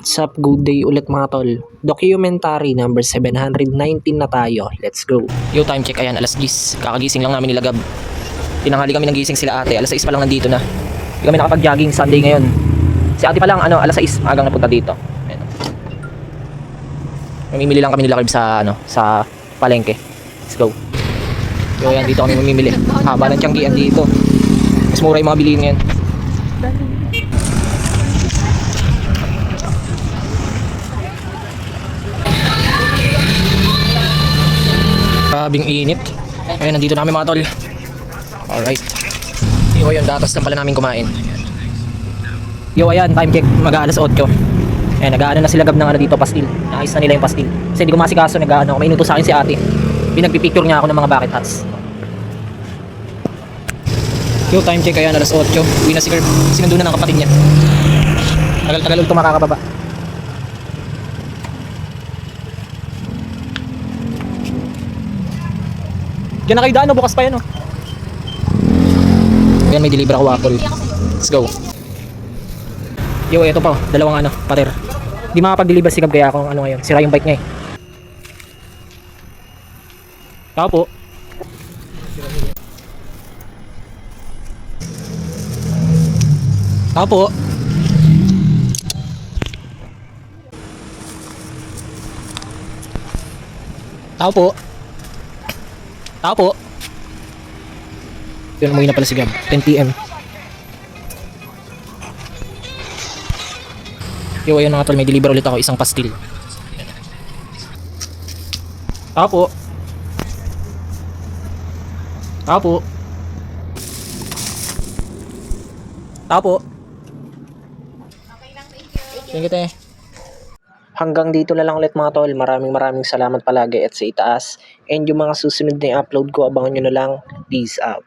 Sup, good day ulit mga tol. Documentary number 719 na tayo. Let's go. Yo, time check, ayan, alas 10. Kakagising lang namin nila Gab. Tinanghali kami ng gising sila ate. Alas 6 pa lang nandito na. Hindi kami nakapag-jogging Sunday ngayon. Si ate pa lang, alas 6, magang napunta dito. Ayan. Mamimili lang kami nila Gab sa palengke. Let's go. Yo, ayan, dito kami mamimili. Haba ng tiyanggian dito. Mas mura yung mga bilihin ngayon. Grabing init. Ayun, nandito namin mga tol. Alright. Yo, ayun, datas lang pala namin kumain. Yo, ayan, time check, mag-aalas 8. Ayan, nag-aano na sila Gab ng dito, pastil. Naayos na nila yung pastil. Kasi hindi ko masikaso, nag-aano, may inutos sa akin si ate. Pinagpipicture niya ako ng mga bucket hats. Yo, time check, ayan, alas 8. Uwi na si Gab, sinundo na ng kapatid niya. Tagal-tagal ulit makakababa. Diyan na kayo daan, bukas pa yan oh. Ayan, may deliver ako waffle. Let's go. Yo, ito pa, dalawang pater. Di makapag-deliver si Gab kaya ako ngayon. Sira yung bike niya eh. Tao po. Tao po. Tao po. Tao po. Yun, umuwi na pala si Gab. 10 PM. Yo, ayun mga tol, may deliver ulit ako, isang pastil. Tao po. Tao po. Tao po. Thank you, te. Hanggang dito na lang ulit mga tol. Maraming salamat palagi at sa itaas. And yung mga susunod na i-upload ko, abangan nyo na lang. Peace out.